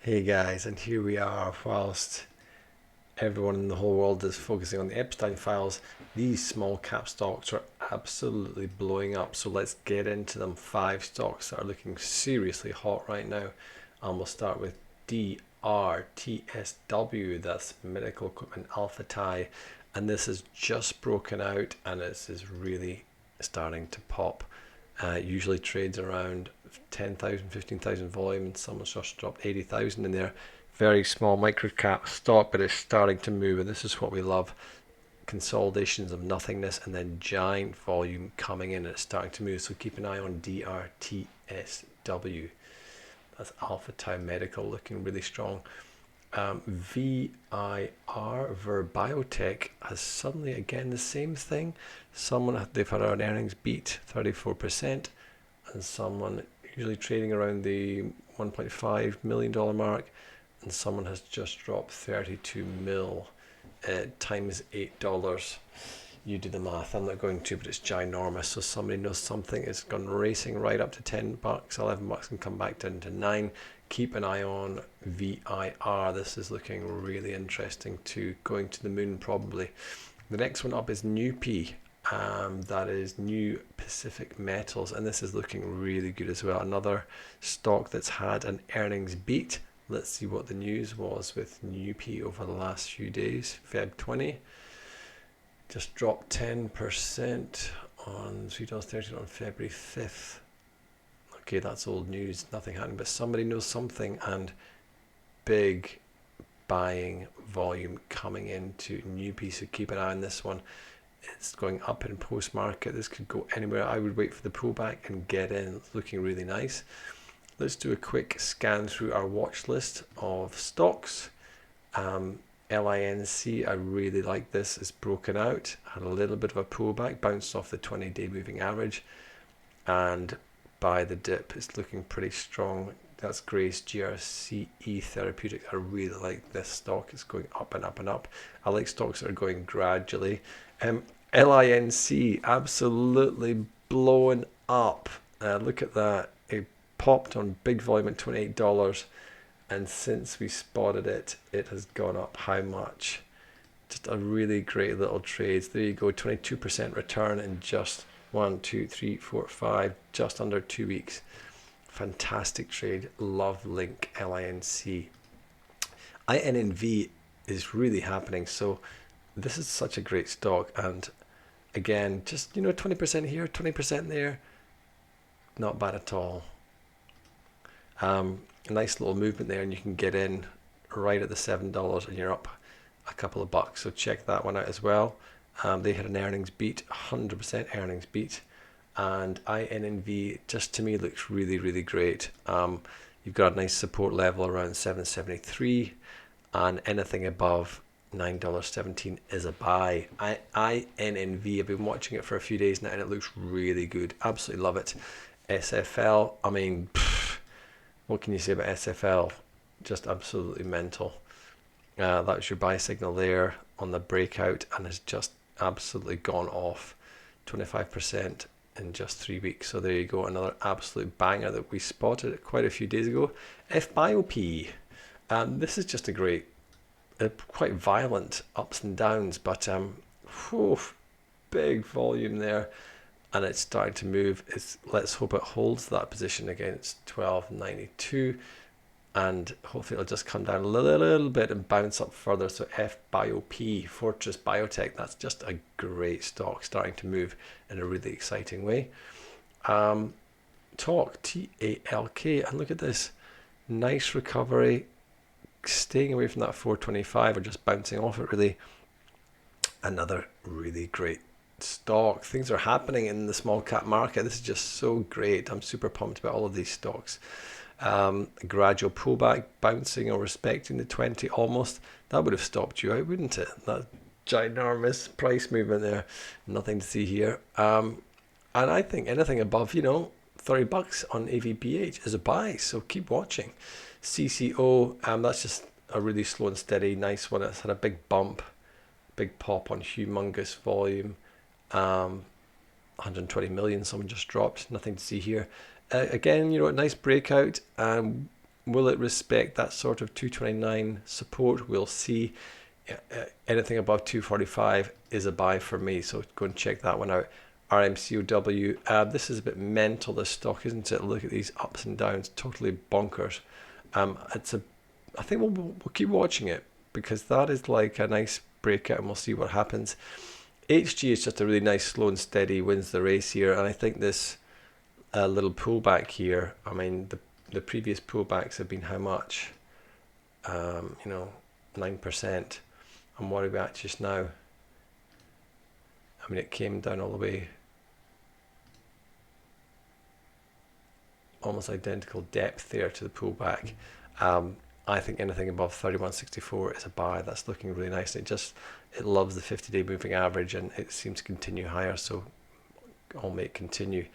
Hey guys, and here we are. Whilst everyone in the whole world is focusing on the Epstein files, these small cap stocks are absolutely blowing up. So let's get into them. 5 stocks that are looking seriously hot right now. And we'll start with DRTSW, that's Medical Equipment Alpha Thai. And this has just broken out and this is really starting to pop. Usually trades around 10,000, 15,000 volume, and someone's just dropped 80,000 in there. Very small micro cap stock, but it's starting to move, and this is what we love. Consolidations of nothingness and then giant volume coming in, and it's starting to move. So keep an eye on DRTSW. That's Alpha Tau Medical looking really strong. VIR, Ver Biotech, has suddenly again the same thing. They've had an earnings beat 34%, and someone usually trading around the $1.5 million mark, and someone has just dropped 32 mil times $8. You do the math. I'm not going to, but it's ginormous. So somebody knows something. It's gone racing right up to $10, $11, and come back down to 9. Keep an eye on VIR. This is looking really interesting too. Going to the moon probably. The next one up is NUP. That is New Pacific Metals, and this is looking really good as well. Another stock that's had an earnings beat. Let's see what the news was with NUP over the last few days. Feb 20. Just dropped 10% on $3.30 on February 5th. Okay, that's old news, nothing happening, but somebody knows something, and big buying volume coming into NUP, so keep an eye on this one. It's going up in post-market. This could go anywhere. I would wait for the pullback and get in. It's looking really nice. Let's do a quick scan through our watch list of stocks. LINC, I really like this. It's broken out, had a little bit of a pullback, bounced off the 20-day moving average, and by the dip, it's looking pretty strong. That's Grace GRCE Therapeutics. I really like this stock. It's going up and up and up. I like stocks that are going gradually. LINC absolutely blowing up. Look at that. It popped on big volume at $28. And since we spotted it, it has gone up how much? Just a really great little trade. There you go, 22% return in just 1, 2, 3, 4, 5, just under 2 weeks. Fantastic trade. Love Link LINC. INNV is really happening. So this is such a great stock. And again, just 20% here, 20% there. Not bad at all. A nice little movement there, and you can get in right at the $7 and you're up a couple of bucks. So check that one out as well. They had an earnings beat, 100% earnings beat, and INNV just to me looks really, really great. You've got a nice support level around 773, and anything above $9.17 is a buy. INNV, I've been watching it for a few days now and it looks really good. Absolutely love it. SFL, I mean, what can you say about SFL? Just absolutely mental. That was your buy signal there on the breakout and has just absolutely gone off 25% in just 3 weeks. So there you go, another absolute banger that we spotted quite a few days ago. FBIOP. This is just a great, quite violent ups and downs, but big volume there. And it's starting to move. Let's hope it holds that position against 1292, and hopefully it'll just come down a little bit and bounce up further. So FBIOP, Fortress Biotech, that's just a great stock, starting to move in a really exciting way. TALK, TALK, and look at this, nice recovery, staying away from that 425 or just bouncing off it really. Another really great stock. Things are happening in the small cap market. This is just so great. I'm super pumped about all of these stocks. A gradual pullback, bouncing or respecting the 20 almost. That would have stopped you out, wouldn't it? That ginormous price movement there. Nothing to see here. And I think anything above, $30 on AVBH is a buy. So keep watching. CCO, that's just a really slow and steady, nice one. It's had a big bump, big pop on humongous volume. 120 million, someone just dropped, nothing to see here. Again, a nice breakout, Will it respect that sort of 229 support? We'll see. Anything above 245 is a buy for me, so go and check that one out. RMCOW, this is a bit mental, this stock, isn't it? Look at these ups and downs, totally bonkers. I think we'll keep watching it, because that is like a nice breakout, and we'll see what happens. HG is just a really nice slow and steady wins the race here, and I think this little pullback here, I mean the previous pullbacks have been how much? 9%. And what are we at just now? I mean, it came down all the way, almost identical depth there to the pullback. I think anything above 31.64 is a buy. That's looking really nice. It loves the 50-day moving average, and it seems to continue higher, so I'll make continue.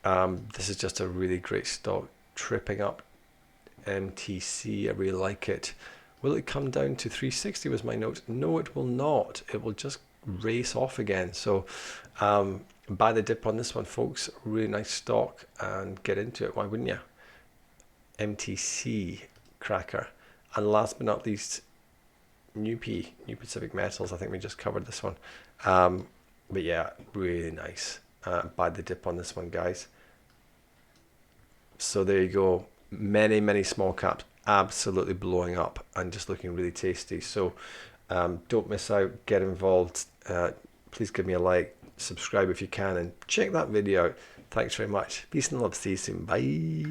This is just a really great stock, tripping up MTC. I really like it. Will it come down to 360 was my note? No, it will not. It will just race off again. So buy the dip on this one, folks. Really nice stock, and get into it. Why wouldn't you? MTC cracker. And last but not least, New Pacific Metals. I think we just covered this one. But yeah, really nice. Buy the dip on this one, guys. So there you go. Many small caps absolutely blowing up and just looking really tasty. So don't miss out, get involved. Please give me a like, subscribe if you can, and check that video out. Thanks very much. Peace and love. See you soon. Bye.